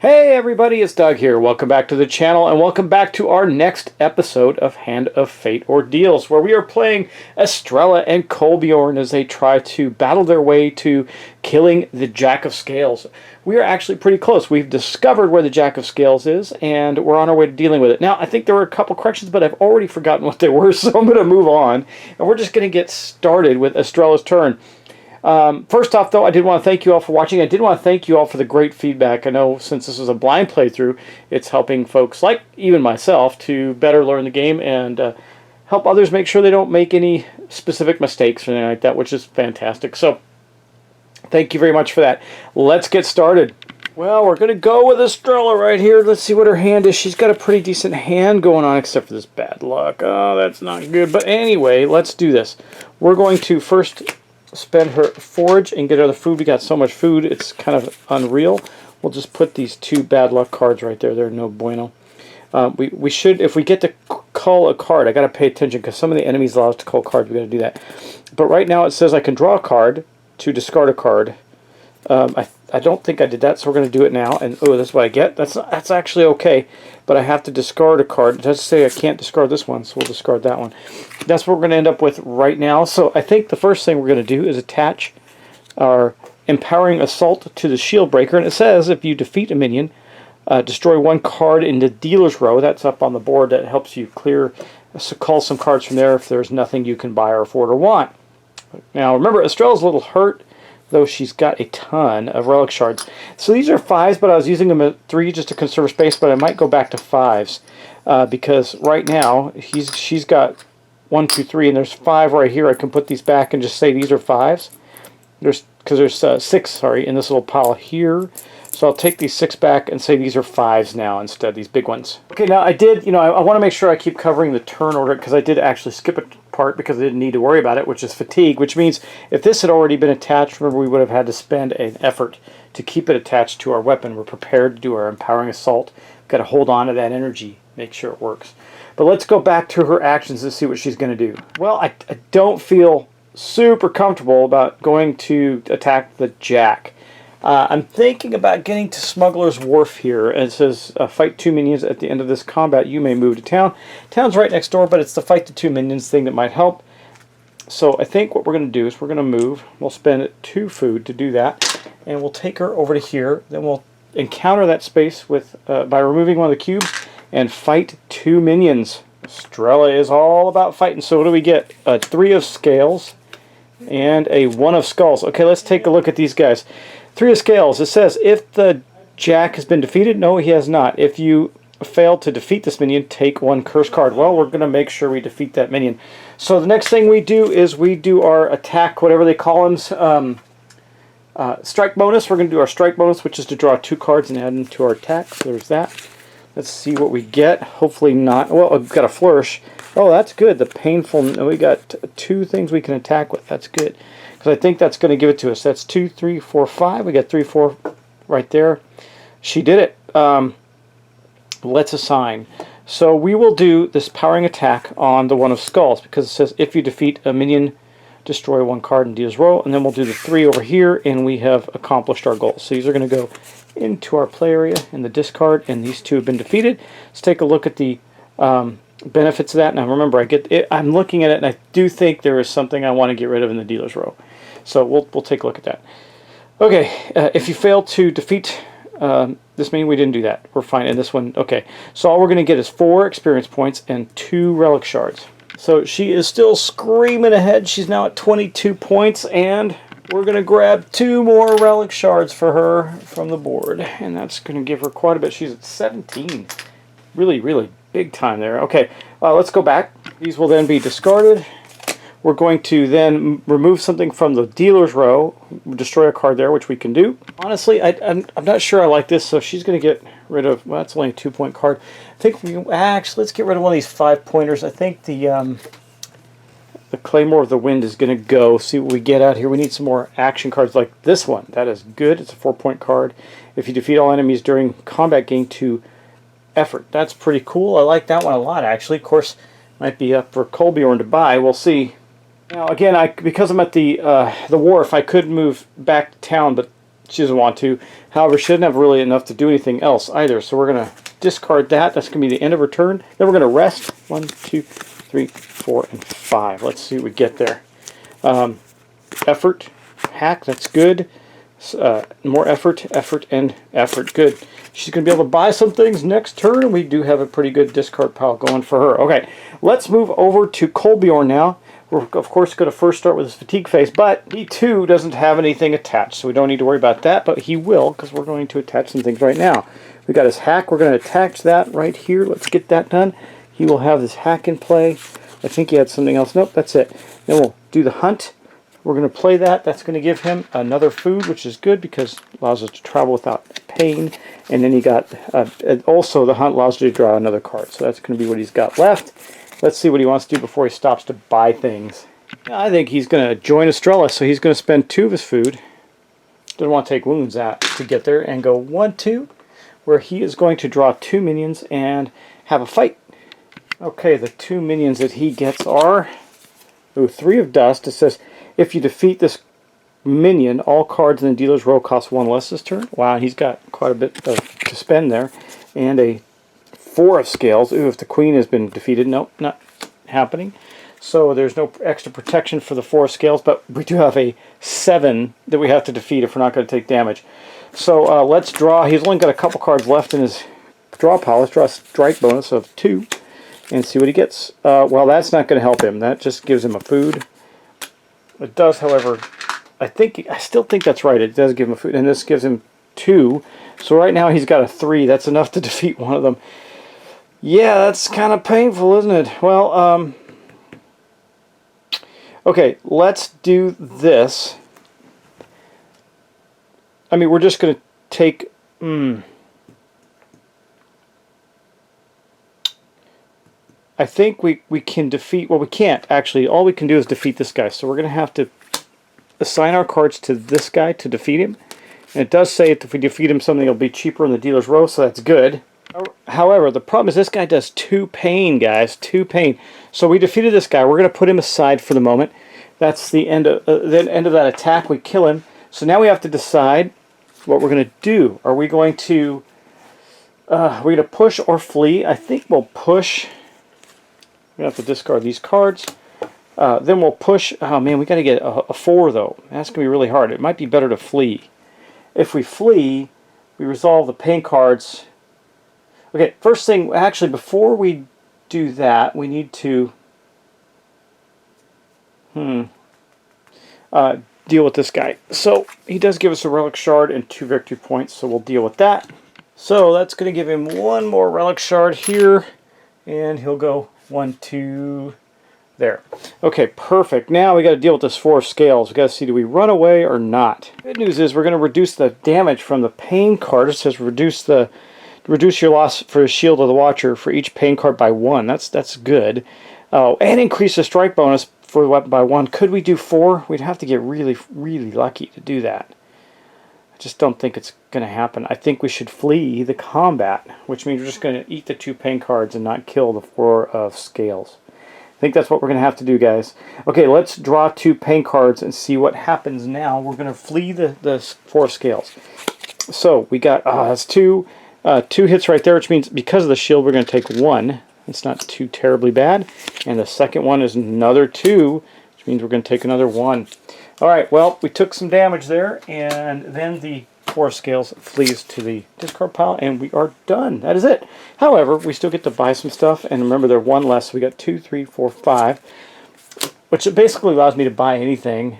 Hey everybody, it's Doug here. Welcome back to the channel and welcome back to our next episode of Hand of Fate Ordeals, where we are playing Estrella and Kolbjorn as they try to battle their way to killing the Jack of Scales. We are actually pretty close. We've discovered where the Jack of Scales is and we're on our way to dealing with it. Now, I think there were a couple corrections, but I've already forgotten what they were, so I'm going to move on. And we're just going to get started with Estrella's turn. First off, though, I did want to thank you all for watching. I did want to thank you all for the great feedback. I know since this is a blind playthrough, it's helping folks like even myself to better learn the game and help others make sure they don't make any specific mistakes or anything like that, which is fantastic. So, thank you very much for that. Let's get started. Well, we're going to go with Estrella right here. Let's see what her hand is. She's got a pretty decent hand going on, except for this bad luck. Oh, that's not good. But anyway, let's do this. We're going to first spend her forage and get her the food. We got so much food, it's kind of unreal. We'll just put these two bad luck cards right there. They're no bueno. We should, if we get to cull a card, I got to pay attention because some of the enemies allow us to cull cards. We got to do that. But right now it says I can draw a card to discard a card. I don't think I did that, so we're going to do it now. And oh, that's what I get. That's actually okay, but I have to discard a card. It does say I can't discard this one, so we'll discard that one. That's what we're going to end up with right now. So I think the first thing we're going to do is attach our Empowering Assault to the Shield Breaker, and it says if you defeat a minion, destroy one card in the dealer's row. That's up on the board. That helps you cull some cards from there if there's nothing you can buy or afford or want. Now remember, Estrella's a little hurt, though she's got a ton of relic shards. So these are 5s, but I was using them at 3 just to conserve space, but I might go back to 5s because right now she's got 1, 2, 3, and there's 5 right here. I can put these back and just say these are 5s. Because there's 6, sorry, in this little pile here. So I'll take these 6 back and say these are 5s now instead, these big ones. Okay, now I did, I want to make sure I keep covering the turn order because I did actually skip a part because I didn't need to worry about it, which is fatigue, which means if this had already been attached, remember we would have had to spend an effort to keep it attached to our weapon. We're prepared to do our Empowering Assault. We've got to hold on to that energy, make sure it works. But let's go back to her actions and see what she's going to do. Well, I don't feel super comfortable about going to attack the Jack. I'm thinking about getting to Smuggler's Wharf here. And it says, fight 2 minions at the end of this combat. You may move to town. Town's right next door, but it's the fight the 2 minions thing that might help. So I think what we're going to do is we're going to move. We'll spend 2 food to do that. And we'll take her over to here. Then we'll encounter that space with by removing one of the cubes and fight 2 minions. Estrella is all about fighting. So what do we get? 3 of Scales and a 1 of Skulls. Okay, let's take a look at these guys. 3 of Scales. It says, if the Jack has been defeated, no, he has not. If you fail to defeat this minion, take 1 curse card. Well, we're going to make sure we defeat that minion. So the next thing we do is we do our attack, whatever they call them, strike bonus. We're going to do our strike bonus, which is to draw 2 cards and add them to our attack. So there's that. Let's see what we get. Hopefully not. Well, I've got a flourish. Oh, that's good. The painful. We got 2 things we can attack with. That's good. Because I think that's going to give it to us. That's 2, 3, 4, 5. We got 3, 4 right there. She did it. Let's assign. So we will do this powering attack on the 1 of Skulls because it says if you defeat a minion, destroy 1 card in dealer's row. And then we'll do the 3 over here, and we have accomplished our goal. So these are going to go into our play area in the discard, and these 2 have been defeated. Let's take a look at the benefits of that. Now remember, I'm looking at it, and I do think there is something I want to get rid of in the dealer's row. So we'll take a look at that. Okay, if you fail to defeat this minion, we didn't do that. We're fine. And this one, okay. So all we're going to get is 4 experience points and 2 relic shards. So she is still screaming ahead. She's now at 22 points, and we're going to grab 2 more relic shards for her from the board. And that's going to give her quite a bit. She's at 17. Really, really big time there. Okay, let's go back. These will then be discarded. We're going to then remove something from the dealer's row, destroy a card there, which we can do. Honestly, I'm not sure I like this, so she's going to get rid of, well, that's only a 2-point card. I think actually, let's get rid of one of these 5-pointers. I think the Claymore of the Wind is going to go. See what we get out here. We need some more action cards like this one. That is good. It's a 4-point card. If you defeat all enemies during combat, gain 2 effort. That's pretty cool. I like that one a lot, actually. Of course, might be up for Kolbjorn to buy. We'll see. Now, again, because I'm at the wharf, I could move back to town, but She doesn't want to. However, she doesn't have really enough to do anything else either. So we're going to discard that. That's going to be the end of her turn. Then we're going to rest. 1, 2, 3, 4, and 5. Let's see what we get there. Effort. Hack. That's good. More effort. Effort and effort. Good. She's going to be able to buy some things next turn. And we do have a pretty good discard pile going for her. Okay. Let's move over to Kolbjorn now. We're, of course, going to first start with his fatigue phase, but he, too, doesn't have anything attached, so we don't need to worry about that, but he will, because we're going to attach some things right now. We got his hack. We're going to attach that right here. Let's get that done. He will have his hack in play. I think he had something else. Nope, that's it. Then we'll do the hunt. We're going to play that. That's going to give him another food, which is good, because it allows us to travel without pain. And then he got, also, the hunt allows you to draw another card, so that's going to be what he's got left. Let's see what he wants to do before he stops to buy things. I think he's going to join Estrella, so he's going to spend 2 of his food. Doesn't want to take wounds out to get there, and go 1, 2, where he is going to draw 2 minions and have a fight. Okay, the 2 minions that he gets are 3 of dust. It says, if you defeat this minion, all cards in the dealer's row cost 1 less this turn. Wow, he's got quite a bit to spend there. And a 4 of scales. Ooh, if the queen has been defeated. Nope, not happening. So there's no extra protection for the 4 of scales, but we do have a 7 that we have to defeat if we're not going to take damage. So let's draw. He's only got a couple cards left in his draw pile. Let's draw a strike bonus of 2 and see what he gets. Well, that's not going to help him. That just gives him a food. It does, however, I still think that's right. It does give him a food, and this gives him 2. So right now he's got a 3. That's enough to defeat one of them. Yeah, that's kind of painful, isn't it? Well, okay, let's do this. I mean, we're just going to take... I think we can defeat... Well, we can't, actually. All we can do is defeat this guy. So we're going to have to assign our cards to this guy to defeat him. And it does say if we defeat him, something will be cheaper in the dealer's row, so that's good. However, the problem is this guy does 2 pain, guys. 2 pain. So we defeated this guy. We're going to put him aside for the moment. That's the end of that attack. We kill him. So now we have to decide what we're going to do. Are we going to push or flee? I think we'll push. We have to discard these cards. Then we'll push. Oh man, we got to get a 4 though. That's going to be really hard. It might be better to flee. If we flee, we resolve the pain cards. Okay, first thing, actually, before we do that, we need to deal with this guy. So he does give us a relic shard and 2 victory points, so we'll deal with that. So that's going to give him 1 more relic shard here, and he'll go 1, 2, there. Okay, perfect. Now we got to deal with this 4 scales. We got to see, do we run away or not? Good news is we're going to reduce the damage from the pain card. It says reduce your loss for a shield of the watcher for each pain card by 1. That's good. Oh, and increase the strike bonus for the weapon by 1. Could we do 4? We'd have to get really, really lucky to do that. I just don't think it's going to happen. I think we should flee the combat, which means we're just going to eat the 2 pain cards and not kill the 4 of scales. I think that's what we're going to have to do, guys. Okay, let's draw 2 pain cards and see what happens now. We're going to flee the 4 of scales. So we got, that's 2 hits right there, which means because of the shield, we're going to take 1. It's not too terribly bad. And the second one is another 2, which means we're going to take another 1. All right, well, we took some damage there, and then the 4 scales flees to the discard pile, and we are done. That is it. However, we still get to buy some stuff, and remember, they're 1 less, so we got 2, 3, 4, 5, which basically allows me to buy anything.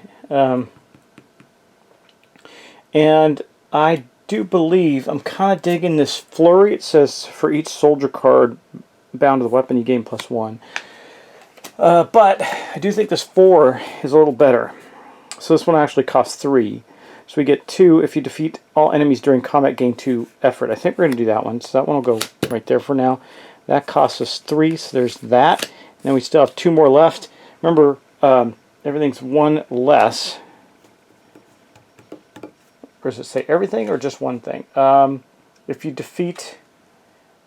And I do believe, I'm kind of digging this flurry. It says for each soldier card bound to the weapon, you gain +1. But I do think this 4 is a little better. So this one actually costs 3. So we get 2 if you defeat all enemies during combat, gain 2 effort. I think we're going to do that one. So that one will go right there for now. That costs us 3, so there's that. And then we still have 2 more left. Remember, everything's 1 less. Or does it say everything or just one thing? If you defeat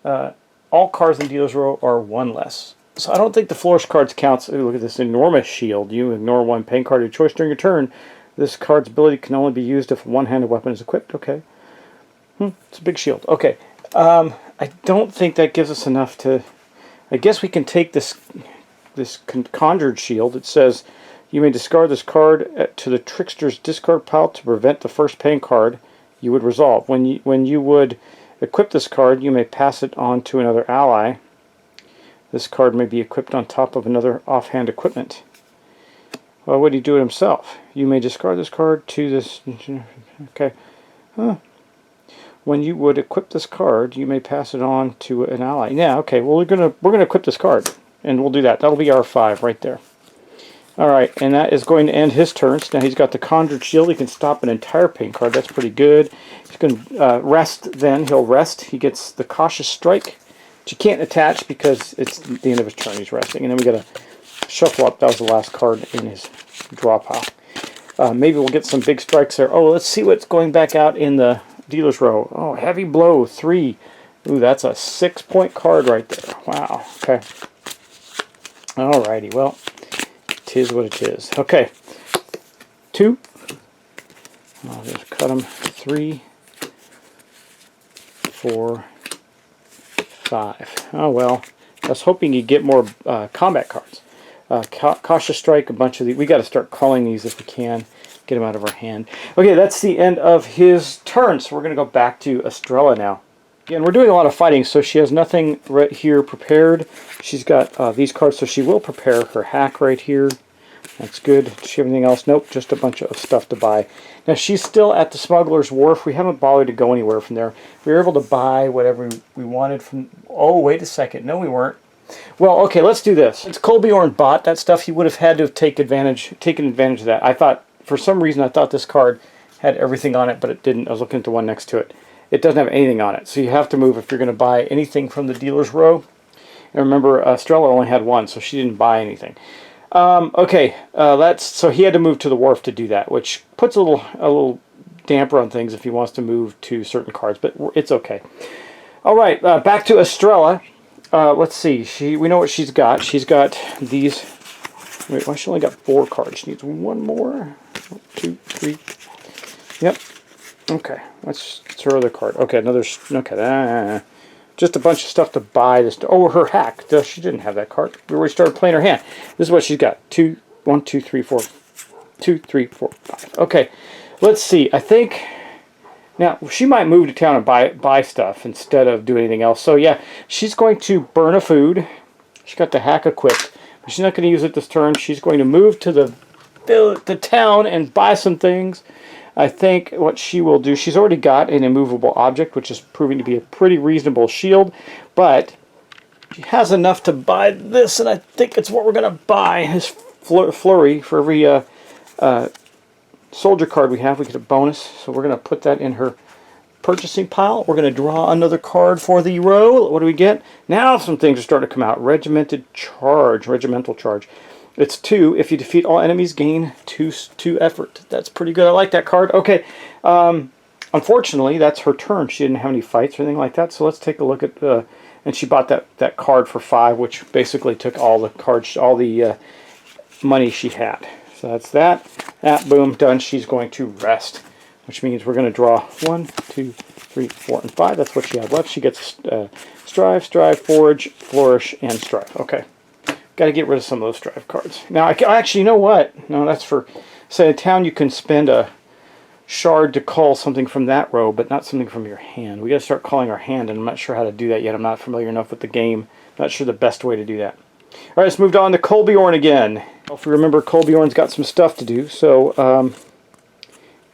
all cards in the dealer's row are 1 less. So I don't think the flourish cards counts. Ooh, look at this enormous shield. You ignore 1 pain card of your choice during your turn. This card's ability can only be used if a one-handed weapon is equipped. Okay. It's a big shield. Okay. I don't think that gives us enough to... I guess we can take this conjured shield. It says you may discard this card to the trickster's discard pile to prevent the first paying card you would resolve. When you would equip this card, you may pass it on to another ally. This card may be equipped on top of another offhand equipment. Why would he do it himself? You may discard this card to this... Okay. When you would equip this card, you may pass it on to an ally. Yeah, okay. Well, we're gonna equip this card, and we'll do that. That'll be our 5 right there. All right, and that is going to end his turns. Now he's got the conjured shield. He can stop an entire paying card. That's pretty good. He's going to rest. Then he'll rest. He gets the cautious strike, which you can't attach because it's the end of his turn. He's resting, and then we got to shuffle up. That was the last card in his draw pile. Maybe we'll get some big strikes there. Oh, let's see what's going back out in the dealer's row. Oh, heavy blow, 3. Ooh, that's a 6-point card right there. Wow. Okay. Alrighty. Well, it is what it is. Okay. 2. I'll just cut them. 3, 4, 5. Oh well. I was hoping you'd get more combat cards. Cautious strike. A bunch of these. We got to start calling these if we can. Get them out of our hand. Okay, that's the end of his turn. So we're going to go back to Estrella now. Again, we're doing a lot of fighting, so she has nothing right here prepared. She's got these cards, so she will prepare her hack right here. That's good. Does she have anything else? Nope, just a bunch of stuff to buy. Now, she's still at the Smuggler's Wharf. We haven't bothered to go anywhere from there. We were able to buy whatever we wanted from... Oh, wait a second. No, we weren't. Well, okay, let's do this. Since Kolbjorn bought that stuff, he would have had to have taken advantage of that. I thought... For some reason, I thought this card had everything on it, but it didn't. I was looking at the one next to it. It doesn't have anything on it, so you have to move if you're going to buy anything from the dealer's row. And remember, Estrella only had 1, so she didn't buy anything. Okay, so he had to move to the wharf to do that, which puts a little damper on things if he wants to move to certain cards, but it's okay. All right, back to Estrella. Let's see. We know what she's got. She's got these. Wait, well, she only got 4 cards. She needs 1 more. 1, 2, 3. Yep. Okay. That's her other card. Okay, another. Okay. Just a bunch of stuff to buy. This. Oh, her hack. She didn't have that card. We already started playing her hand. This is what she's got. 1, 2, 3, 4. 2, 3, 4, 5. Okay. Let's see. I think. Now she might move to town and buy stuff instead of do anything else. So yeah, she's going to burn a food. She's got the hack equipped. But she's not going to use it this turn. She's going to move to the town and buy some things. I think what she will do, she's already got an immovable object, which is proving to be a pretty reasonable shield. But she has enough to buy this, and I think it's what we're going to buy. His flurry. For every soldier card we have, we get a bonus. So we're going to put that in her purchasing pile. We're going to draw another card for the row. What do we get? Now some things are starting to come out. Regimental charge. It's 2. If you defeat all enemies, gain 2 effort. That's pretty good. I like that card. Okay. Unfortunately, that's her turn. She didn't have any fights or anything like that. So let's take a look at and she bought that card for 5, which basically took all the cards, all the money she had. So that's that. Boom, done. She's going to rest, which means we're going to draw 1, 2, 3, 4, and 5. That's what she had left. She gets Strive, Forge, Flourish, and Strive. Okay. Got to get rid of some of those Strive cards. Now, actually, you know what? No, that's for... Say, in town, you can spend a shard to call something from that row, but not something from your hand. We got to start calling our hand, and I'm not sure how to do that yet. I'm not familiar enough with the game. Not sure the best way to do that. All right, let's move on to Kolbjorn again. If you remember, Kolbjorn's got some stuff to do, so...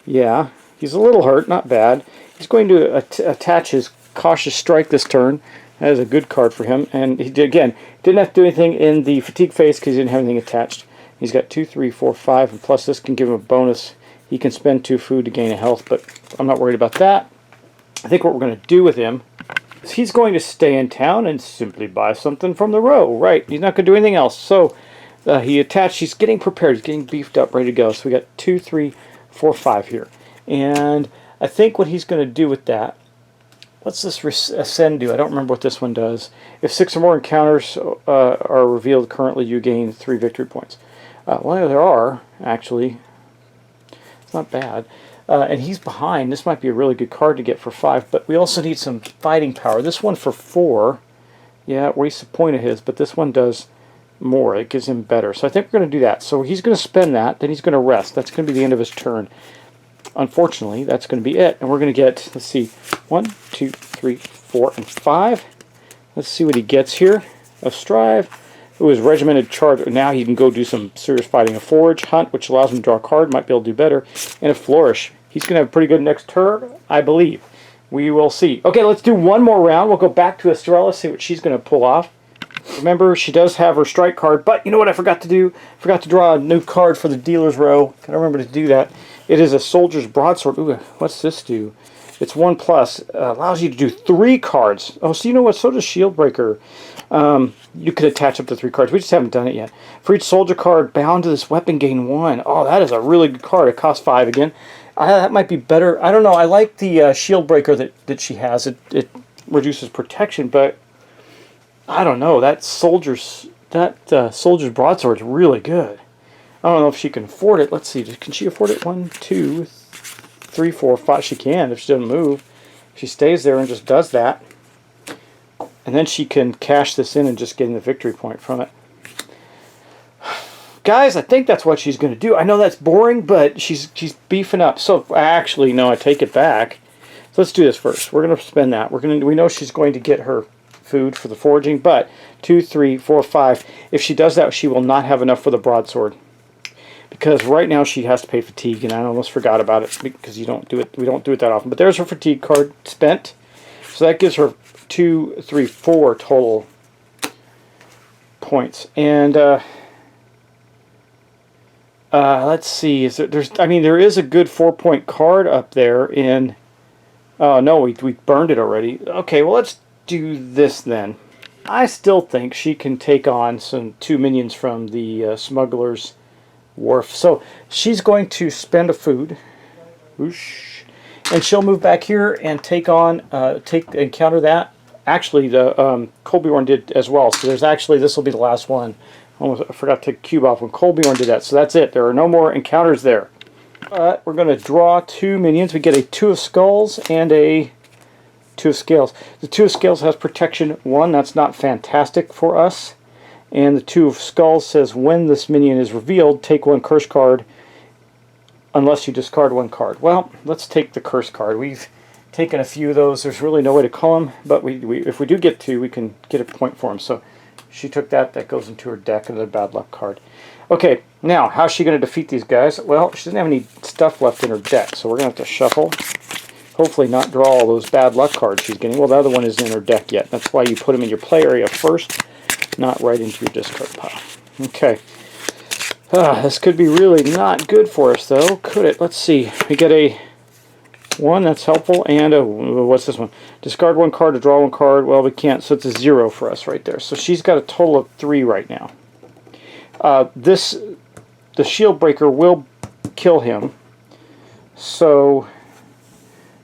yeah, he's a little hurt, not bad. He's going to attach his Cautious Strike this turn. That is a good card for him. And he didn't have to do anything in the fatigue phase because he didn't have anything attached. He's got 2, 3, 4, 5, and plus this can give him a bonus. He can spend 2 food to gain a health, but I'm not worried about that. I think what we're going to do with him is he's going to stay in town and simply buy something from the row. Right, he's not going to do anything else. So he's getting prepared. He's getting beefed up, ready to go. So we got 2, 3, 4, 5 here. And I think what he's going to do with that, what's this Ascend do? I don't remember what this one does. If 6 or more encounters are revealed currently, you gain 3 victory points. Well, there are, actually. not bad. And he's behind. This might be a really good card to get for 5, but we also need some fighting power. This one for 4, yeah, wastes a point of his, but this one does more. It gives him better. So I think we're going to do that. So he's going to spend that, then he's going to rest. That's going to be the end of his turn. Unfortunately, that's going to be it. And we're going to get, let's see, 1, 2, 3, 4, and 5. Let's see what he gets here. A Strive. Ooh, his regimented charge. Now he can go do some serious fighting. A Forge, Hunt, which allows him to draw a card. Might be able to do better. And a Flourish. He's going to have a pretty good next turn, I believe. We will see. Okay, let's do one more round. We'll go back to Estrella, see what she's going to pull off. Remember, she does have her strike card, but you know what I forgot to do? Forgot to draw a new card for the dealer's row. Gotta remember to do that. It is a Soldier's Broadsword. Ooh, what's this do? It's 1+. Allows you to do 3 cards. Oh, so you know what? So does Shieldbreaker. You could attach up to 3 cards. We just haven't done it yet. For each soldier card bound to this weapon, gain 1. Oh, that is a really good card. It costs 5 again. That might be better. I don't know. I like the Shieldbreaker that she has. It reduces protection, but I don't know. That soldier's broadsword is really good. I don't know if she can afford it. Let's see. Can she afford it? 1, 2, 3, 4, 5. She can if she doesn't move. If she stays there and just does that. And then she can cash this in and just get the victory point from it. Guys, I think that's what she's going to do. I know that's boring, but she's beefing up. So actually, no, I take it back. So let's do this first. We're going to spend that. We know she's going to get her food for the foraging, but 2, 3, 4, 5. If she does that, she will not have enough for the broadsword. Because right now she has to pay fatigue, and I almost forgot about it because you don't do it. We don't do it that often. But there's her fatigue card spent. So that gives her 2, 3, 4 total points. And let's see. There is a good 4-point card up there in. Oh no, we burned it already. Okay, well let's do this then. I still think she can take on some 2 minions from the Smuggler's Wharf. So she's going to spend a food. Whoosh. And she'll move back here and take on, counter that. Actually, the Colbjorn did as well. So there's actually, this will be the last one. Almost, I forgot to cube off when Colbjorn did that. So that's it. There are no more encounters there. We're going to draw 2 minions. We get a 2 of Skulls and a 2 of Scales. The 2 of Scales has protection 1. That's not fantastic for us. And the 2 of Skulls says when this minion is revealed, take 1 curse card unless you discard 1 card. Well, let's take the curse card. We've taken a few of those. There's really no way to call them, but if we do get 2, we can get a point for them. So she took that. That goes into her deck, another bad luck card. Okay, now, how's she going to defeat these guys? Well, she doesn't have any stuff left in her deck, so we're going to have to shuffle. Hopefully not draw all those bad luck cards she's getting. Well, the other one isn't in her deck yet. That's why you put them in your play area first, not right into your discard pile. Okay. This could be really not good for us, though, could it? Let's see. We get a 1, that's helpful, and a, what's this one? Discard 1 card to draw 1 card. Well, we can't, so it's a 0 for us right there. So she's got a total of 3 right now. The shield breaker will kill him, so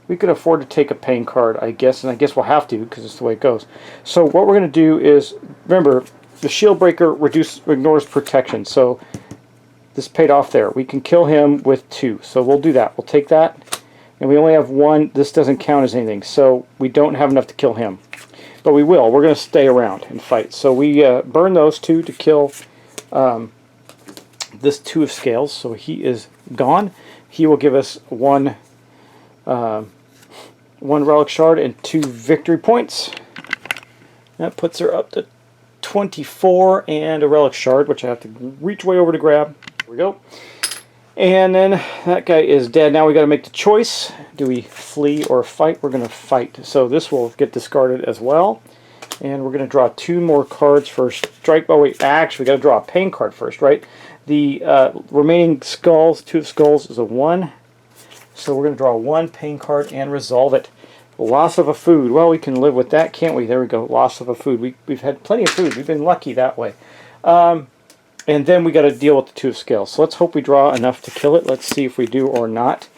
we could afford to take a pain card, I guess, and I guess we'll have to because it's the way it goes. So what we're going to do is, remember, the shield breaker ignores protection, so this paid off there. We can kill him with 2, so we'll do that. We'll take that, and we only have 1. This doesn't count as anything, so we don't have enough to kill him. But we will. We're going to stay around and fight. So we burn those 2 to kill this 2 of Scales, so he is gone. He will give us 1 relic shard and 2 victory points. That puts her up to 24 and a relic shard, which I have to reach way over to grab. There we go. And then that guy is dead. Now we got to make the choice. Do we flee or fight? We're going to fight. So this will get discarded as well. And we're going to draw 2 more cards first. Strike. Oh wait, actually we got to draw a pain card first, right? The remaining skulls, 2 of Skulls, is a 1. So we're going to draw 1 pain card and resolve it. Loss of a food. Well, we can live with that, can't we? There we go. Loss of a food. We've had plenty of food. We've been lucky that way. And then we got to deal with the 2 of Scales. So let's hope we draw enough to kill it. Let's see if we do or not.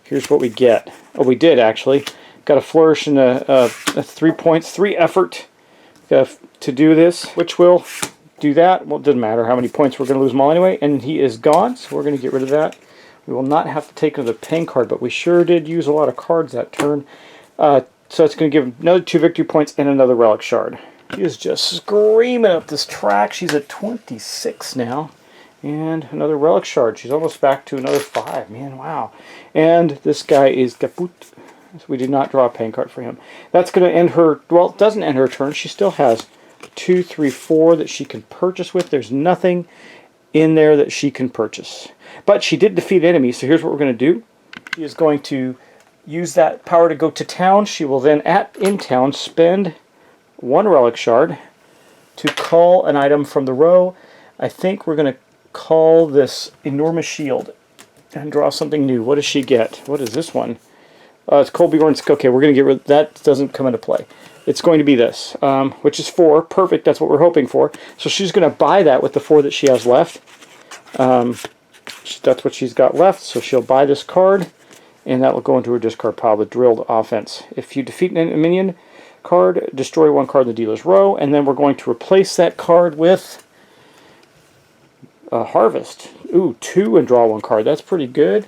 Here's what we get. Oh, we did actually. Got a flourish and a 3 points, 3 effort to do this, which will do that. Well, it doesn't matter how many points, we're going to lose them all anyway. And he is gone, so we're going to get rid of that. We will not have to take another pain card, but we sure did use a lot of cards that turn. So it's going to give another 2 victory points and another relic shard. She is just screaming up this track. She's at 26 now. And another relic shard. She's almost back to another 5. Man, wow. And this guy is kaput. So we did not draw a pain card for him. That's going to end her... Well, it doesn't end her turn. She still has 2, 3, 4 that she can purchase with. There's nothing in there that she can purchase. But she did defeat enemies, so here's what we're going to do. She is going to use that power to go to town. She will then, in town, spend 1 relic shard to call an item from the row. I think we're going to call this enormous shield and draw something new. What does she get? What is this one? It's Kolbjorn's. Okay, we're going to get rid of that. Doesn't come into play. It's going to be this, which is 4. Perfect. That's what we're hoping for. So she's going to buy that with the 4 that she has left. That's what she's got left. So she'll buy this card, and that will go into her discard pile, the drilled offense. If you defeat a minion card, destroy 1 card in the dealer's row, and then we're going to replace that card with Harvest. Ooh, 2 and draw 1 card. That's pretty good.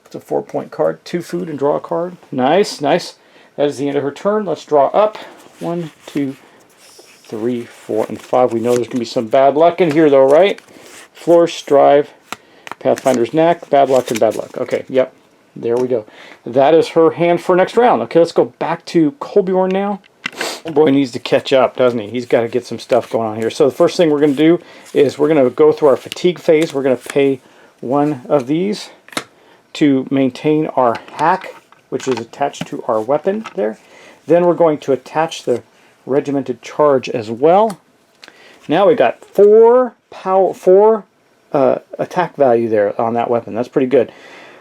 It's a 4-point card. 2 food and draw a card. Nice, nice. That is the end of her turn. Let's draw up. 1, 2, 3, 4, and 5. We know there's going to be some bad luck in here, though, right? Flourish, Strive, Pathfinder's Knack, bad luck, and bad luck. Okay, yep. There we go. That is her hand for next round. Okay, let's go back to Kolbjorn now. Oh boy, needs to catch up, doesn't he? He's got to get some stuff going on here. So the first thing we're going to do is we're going to go through our fatigue phase. We're going to pay 1 of these to maintain our hack, which is attached to our weapon there. Then we're going to attach the regimented charge as well. Now we got 4 attack value there on that weapon. That's pretty good.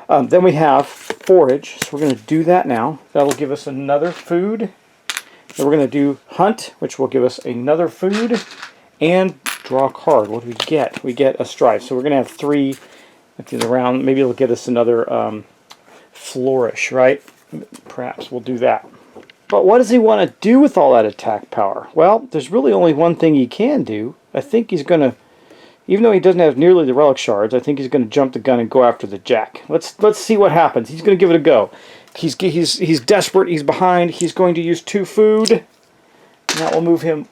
Then we have forage, so we're going to do that now. That'll give us another food. Then we're going to do hunt, which will give us another food, and draw a card. What do we get? We get a strive. So we're going to have 3 at the end of the round. Maybe it'll get us another flourish, right? Perhaps we'll do that. But what does he want to do with all that attack power? Well, there's really only one thing he can do. I think he's going to, even though he doesn't have nearly the relic shards, I think he's going to jump the gun and go after the jack. Let's see what happens. He's going to give it a go. He's desperate. He's behind. He's going to use 2 food. And that will move him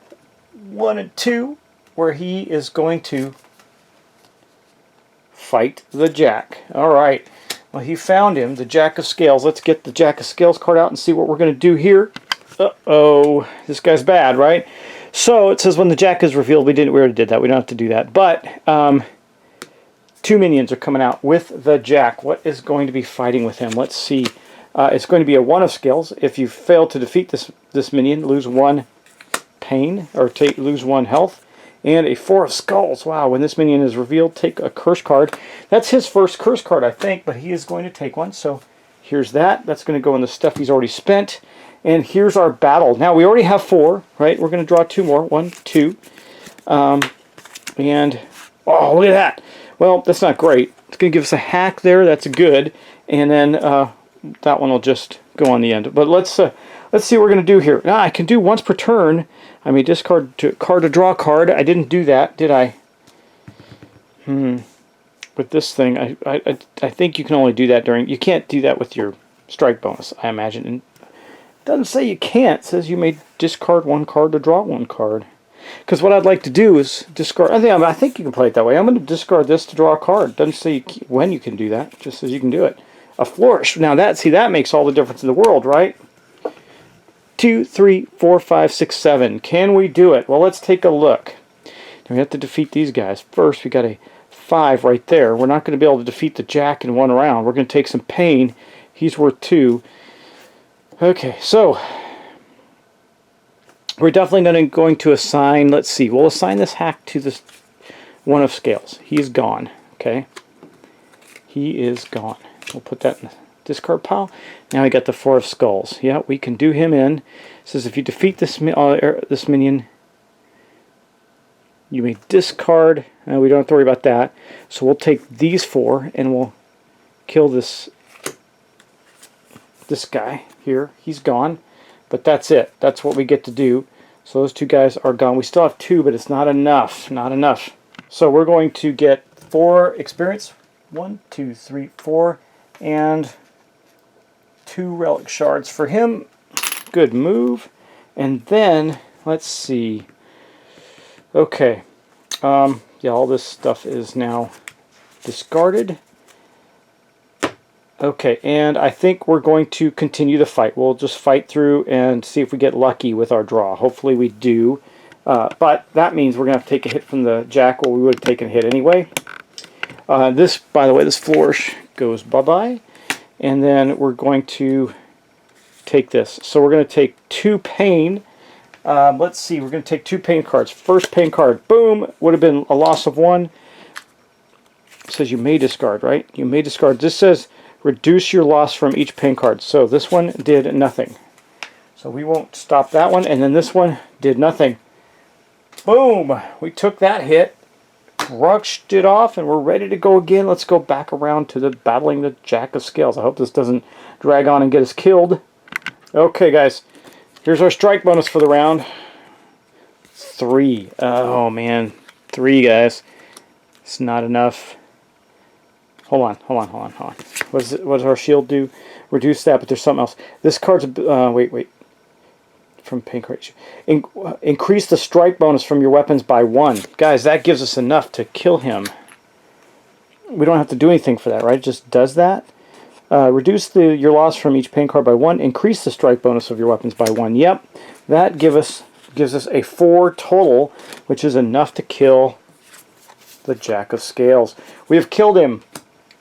1 and 2, where he is going to fight the jack. All right. Well, he found him, the Jack of Scales. Let's get the Jack of Scales card out and see what we're going to do here. Uh-oh. This guy's bad, right? So it says when the Jack is revealed, we already did that. We don't have to do that. But 2 minions are coming out with the Jack. What is going to be fighting with him? Let's see. It's going to be a 1 of Scales. If you fail to defeat this minion, lose 1 pain, or lose 1 health. And a 4 of Skulls. Wow, when this minion is revealed, take a curse card. That's his first curse card, I think, but he is going to take one. So here's that. That's going to go in the stuff he's already spent. And here's our battle. Now, we already have 4, right? We're going to draw 2 more. 1, 2. And, oh, look at that. Well, that's not great. It's going to give us a hack there. That's good. And then that one will just go on the end. But let's see what we're going to do here. I can do once per turn. I mean, discard card to draw a card. I didn't do that, did I? With this thing, I think you can only do that during... You can't do that with your strike bonus, I imagine. And it doesn't say you can't. It says you may discard 1 card to draw 1 card. Because what I'd like to do is discard... I think you can play it that way. I'm going to discard this to draw a card. It doesn't say when you can do that. It just says you can do it. A flourish. Now that makes all the difference in the world, right? 2, 3, 4, 5, 6, 7. Can we do it? Well, let's take a look. Now we have to defeat these guys. First, we got a 5 right there. We're not going to be able to defeat the Jack in 1 round. We're going to take some pain. He's worth 2. Okay, so we're definitely going to assign, let's see, we'll assign this hack to this 1 of Scales. He's gone, okay? He is gone. We'll put that in the discard pile. Now we got the 4 of Skulls. Yeah, we can do him in. It says if you defeat this minion, you may discard. We don't have to worry about that. So we'll take these 4 and we'll kill this guy here. He's gone. But that's it. That's what we get to do. So those 2 guys are gone. We still have 2, but it's not enough. Not enough. So we're going to get 4 experience 1, 2, 3, 4, and 2 relic shards for him. Good move. And then, let's see. Okay. Yeah, all this stuff is now discarded. Okay, and I think we're going to continue the fight. We'll just fight through and see if we get lucky with our draw. Hopefully we do. But that means we're going to have to take a hit from the jackal. We would have taken a hit anyway. This, by the way, this flourish goes bye-bye. And then we're going to take this. So we're going to take 2 pain. Let's see, we're going to take 2 pain cards. First pain card, boom, would have been a loss of 1. It says you may discard, right? You may discard. This says reduce your loss from each pain card. So this one did nothing. So we won't stop that one. And then this one did nothing. Boom! We took that hit, brushed it off, and we're ready to go again. Let's go back around to the battling the Jack of Scales. I hope this doesn't drag on and get us killed. Okay, guys. Here's our strike bonus for the round. 3. Oh, man. 3, guys. It's not enough. Hold on. What does our shield do? Reduce that, but there's something else. This card's... wait. From pain card. Increase the strike bonus from your weapons by 1. Guys, that gives us enough to kill him. We don't have to do anything for that, right? It just does that. Reduce your loss from each pain card by 1. Increase the strike bonus of your weapons by 1. Yep, that gives us a 4 total, which is enough to kill the Jack of Scales. We have killed him.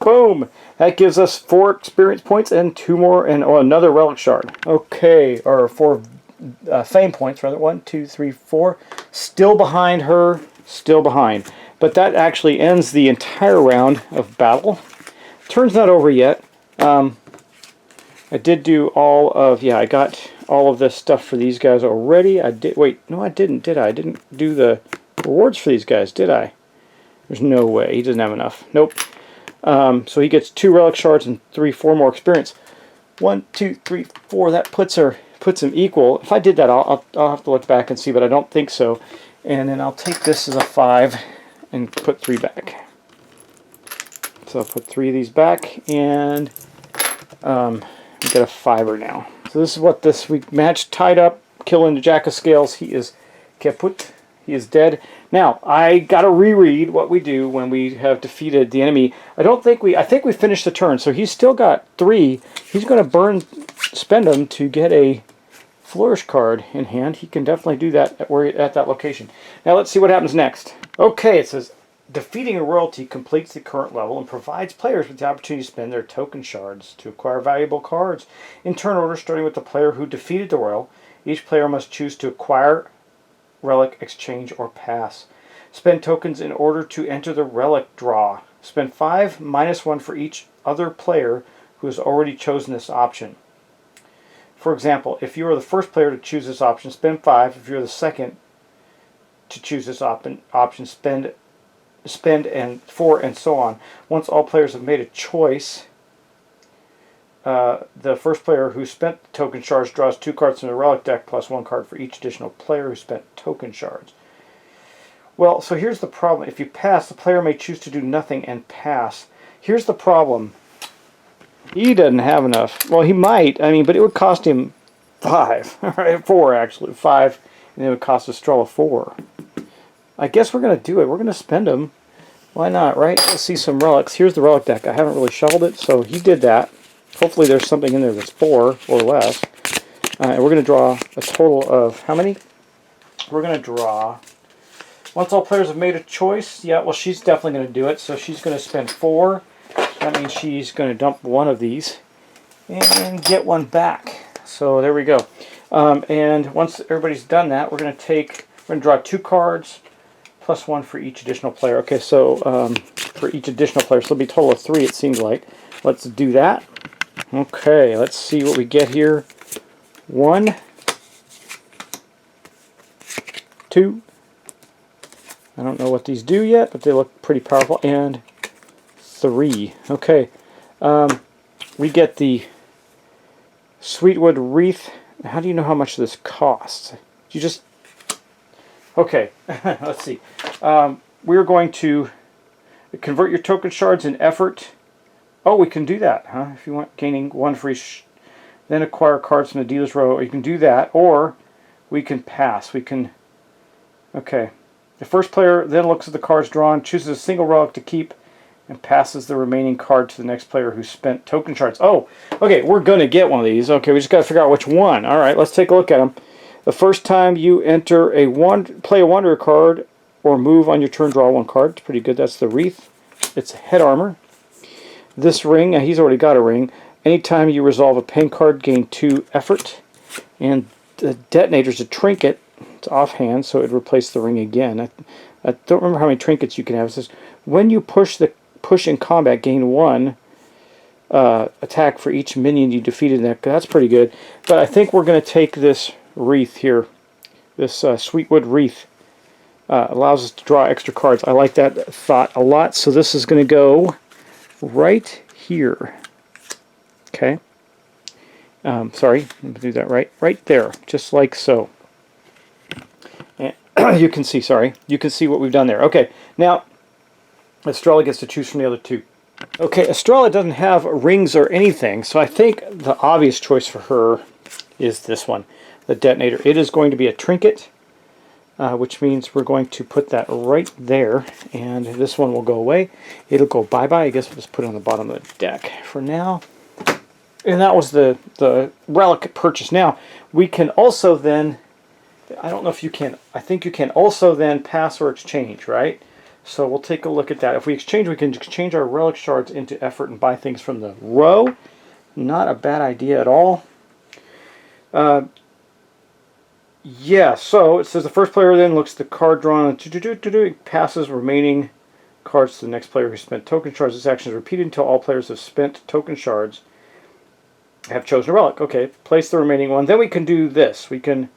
Boom! That gives us 4 experience points and 2 more, and another relic shard. Okay, or 4 fame points, rather. 1, 2, 3, 4. Still behind her. Still behind. But that actually ends the entire round of battle. Turn's not over yet. I did do all of... Yeah, I got all of this stuff for these guys already. I did... Wait, no, I didn't, did I? I didn't do the rewards for these guys, did I? There's no way. He doesn't have enough. Nope. So he gets 2 relic shards and 4 more experience. 1, 2, 3, 4. That puts him equal. If I did that, I'll have to look back and see, but I don't think so. And then I'll take this as a 5 and put 3 back. So I'll put 3 of these back, and we got a 5er now. So this is what this week match tied up, killing the Jack of Scales. He is kaput. He is dead. Now, I got to reread what we do when we have defeated the enemy. I think we finished the turn, so he's still got 3. He's going to spend them to get a flourish card in hand. He can definitely do that at that location. Now, let's see what happens next. Okay, it says, defeating a royalty completes the current level and provides players with the opportunity to spend their token shards to acquire valuable cards. In turn order, starting with the player who defeated the royal, each player must choose to acquire, relic, exchange, or pass. Spend tokens in order to enter the relic draw. Spend 5 minus 1 for each other player who has already chosen this option. For example, if you are the first player to choose this option, spend 5. If you're the second to choose this option, spend and 4, and so on. Once all players have made a choice, the first player who spent token shards draws 2 cards from the relic deck plus 1 card for each additional player who spent token shards. Well, so here's the problem. If you pass, the player may choose to do nothing and pass. Here's the problem. He doesn't have enough. Well, he might, but it would cost him 5. Right? 4, actually. 5, and it would cost Estrella 4. I guess we're going to do it. We're going to spend them. Why not, right? Let's see some relics. Here's the relic deck. I haven't really shuffled it, so he did that. Hopefully there's something in there that's 4 or less. And we're going to draw a total of how many? We're going to draw... Once all players have made a choice, yeah, well, she's definitely going to do it. So she's going to spend 4. That means she's going to dump 1 of these and get 1 back. So there we go. And once everybody's done that, we're going to draw 2 cards plus 1 for each additional player. Okay, so for each additional player, so it'll be a total of 3, it seems like. Let's do that. Okay, let's see what we get here. 1, 2. I don't know what these do yet, but they look pretty powerful. And 3. Okay. We get the Sweetwood Wreath. How do you know how much this costs? You just... Okay. Let's see. We're going to Convert your token shards in effort. Oh, we can do that, huh? If you want, gaining 1 for each. Then acquire cards from the dealer's row. Or you can do that, or we can pass. We can... Okay. The first player then looks at the cards drawn, chooses a single relic to keep, and passes the remaining card to the next player who spent token shards. Oh, okay, we're going to get one of these. Okay, we just got to figure out which one. All right, let's take a look at them. The first time you enter play a Wanderer card or move on your turn, draw 1 card. It's pretty good. That's the Wreath. It's head armor. This ring, he's already got a ring. Anytime you resolve a pain card, gain 2 effort. And the detonator's a trinket. It's offhand, so it replaces the ring again. I don't remember how many trinkets you can have. It says, when you push in combat, gain 1 attack for each minion you defeated. That's pretty good. But I think we're going to take this Wreath here. This Sweetwood Wreath. Allows us to draw extra cards. I like that thought a lot. So this is going to go right here. Okay. Sorry, let me do that right there, just like so. And you can see, you can see what we've done there. Okay, now Estrella gets to choose from the other 2. Okay, Estrella doesn't have rings or anything, so I think the obvious choice for her is this one, the detonator. It is going to be a trinket, which means we're going to put that right there, and this one will go away. It'll go bye-bye. I guess we'll just put it on the bottom of the deck for now. And that was the relic purchase. Now, we can also then, I don't know if you can, I think you can also then pass or exchange, right? So we'll take a look at that. If we exchange, we can exchange our relic shards into effort and buy things from the row. Not a bad idea at all. Yeah, so it says the first player then looks at the card drawn and passes remaining cards to the next player who spent token shards. This action is repeated until all players have spent token shards have chosen a relic. Okay, place the remaining one. Then we can do this. We can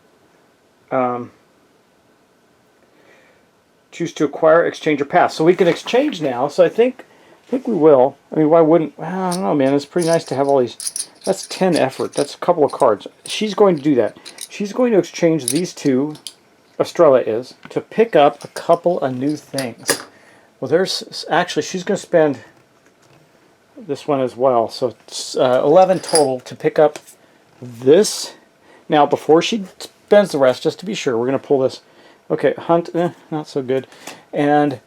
choose to acquire, exchange, or pass. So we can exchange now. So I think we will. I mean, why wouldn't? Well, I don't know, man. It's pretty nice to have all these. That's 10 effort. That's a couple of cards. She's going to do that. She's going to exchange these 2, Estrella is, to pick up a couple of new things. Well, there's actually, she's going to spend this one as well. So it's 11 total to pick up this. Now, before she spends the rest, just to be sure, we're going to pull this. Okay, hunt, not so good. And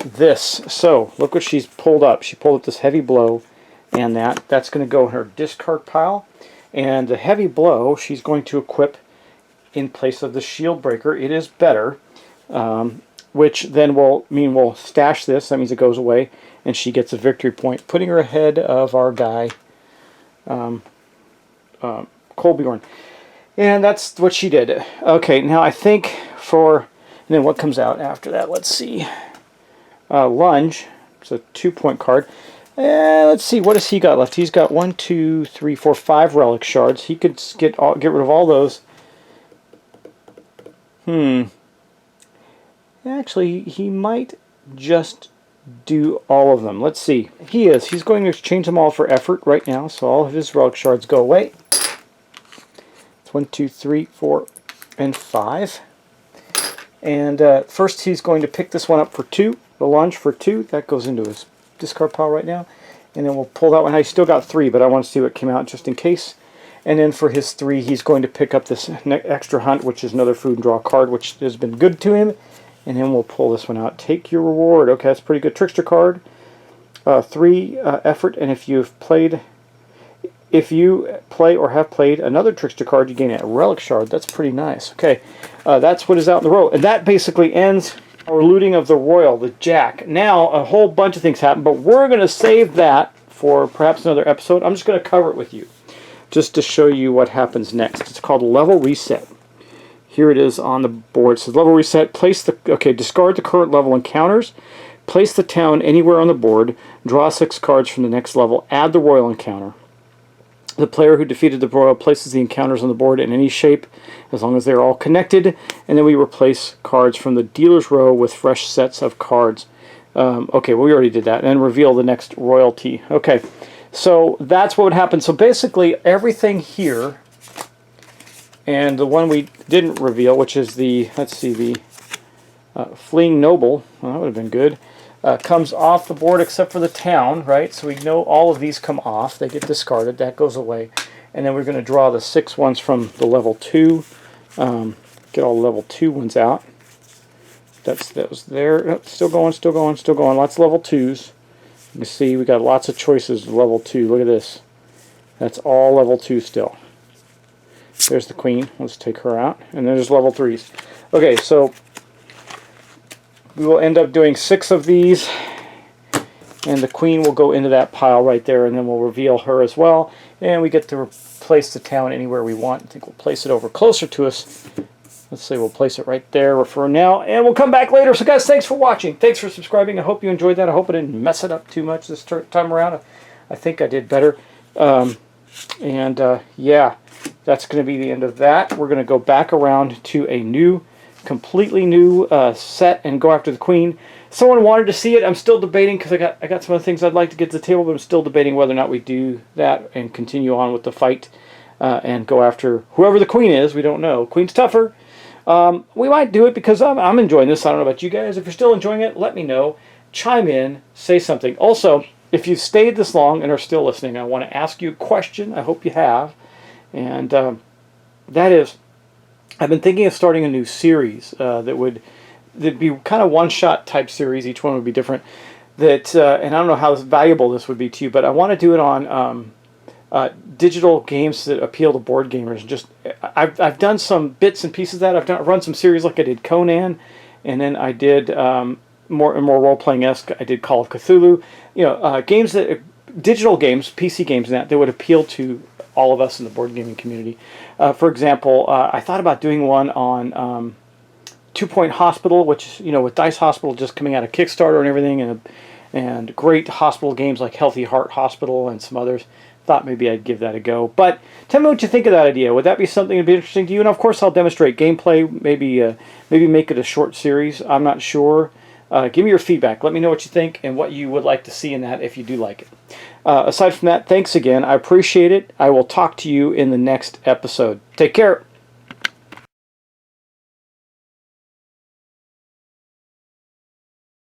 this. So, look what she's pulled up. She pulled up this heavy blow, and that's going to go in her discard pile. And the heavy blow, she's going to equip in place of the shield breaker. It is better, which then will mean we'll stash this. That means it goes away, and she gets a victory point, putting her ahead of our guy, Colbjorn. And that's what she did. Okay, now I think and then what comes out after that? Let's see. Lunge. It's a 2-point card. Let's see, what has he got left? He's got 1, 2, 3, 4, 5 relic shards. He could get rid of all those. Actually, he might just do all of them. Let's see. He's going to exchange them all for effort right now, so all of his relic shards go away. It's 1, 2, 3, 4, and 5. And first he's going to pick this one up for 2, the lunge for 2. That goes into his discard pile right now. And then we'll pull that one. I still got 3, but I want to see what came out just in case. And then for his 3, he's going to pick up this extra hunt, which is another food and draw card, which has been good to him. And then we'll pull this one out. Take your reward. Okay, that's a pretty good trickster card. 3 effort, and if you play or have played another trickster card, you gain a relic shard. That's pretty nice. Okay, that's what is out in the row. And that basically ends our looting of the Royal, the Jack. Now, a whole bunch of things happen, but we're going to save that for perhaps another episode. I'm just going to cover it with you, just to show you what happens next. It's called Level Reset. Here it is on the board. It says Level Reset. Discard the current level encounters. Place the town anywhere on the board. Draw 6 cards from the next level. Add the Royal encounter. The player who defeated the Royal places the encounters on the board in any shape, as long as they're all connected. And then we replace cards from the dealer's row with fresh sets of cards. Okay, well, we already did that. And reveal the next royalty. Okay, so that's what would happen. So basically, everything here, and the one we didn't reveal, which is the, let's see, the Fleeing Noble. Well, that would have been good. comes off the board except for the town, right? So we know all of these come off. They get discarded. That goes away. And then we're going to draw the 6 ones from the level 2. Get all the level 2 ones out. That was there. Oh, still going, still going, still going. Lots of level 2s. You can see we got lots of choices of level 2. Look at this. That's all level 2 still. There's the queen. Let's take her out. And then there's level 3s. Okay, so we will end up doing 6 of these, and the queen will go into that pile right there, and then we'll reveal her as well, and we get to place the town anywhere we want. I think we'll place it over closer to us. Let's say we'll place it right there for now, and we'll come back later. So guys, thanks for watching. Thanks for subscribing. I hope you enjoyed that. I hope I didn't mess it up too much this time around. I think I did better. Yeah, that's going to be the end of that. We're going to go back around to a completely new set and go after the queen. Someone wanted to see it. I'm still debating because I got some other things I'd like to get to the table, but I'm still debating whether or not we do that and continue on with the fight and go after whoever the queen is. We don't know. Queen's tougher. We might do it because I'm enjoying this. I don't know about you guys. If you're still enjoying it, let me know. Chime in. Say something. Also, if you've stayed this long and are still listening, I want to ask you a question. I hope you have. And that is, I've been thinking of starting a new series that'd be kind of one-shot type series. Each one would be different. And I don't know how valuable this would be to you, but I want to do it on digital games that appeal to board gamers. I've done some bits and pieces of that. I've run some series like I did Conan, and then I did more role-playing-esque. I did Call of Cthulhu. Games digital games, PC games, that would appeal to all of us in the board gaming community. For example, I thought about doing one on 2 Point Hospital, which, with Dice Hospital just coming out of Kickstarter and everything, and great hospital games like Healthy Heart Hospital and some others. Thought maybe I'd give that a go. But tell me what you think of that idea. Would that be something that'd be interesting to you? And of course, I'll demonstrate gameplay. Maybe make it a short series. I'm not sure. Give me your feedback. Let me know what you think and what you would like to see in that if you do like it. Aside from that, thanks again. I appreciate it. I will talk to you in the next episode. Take care.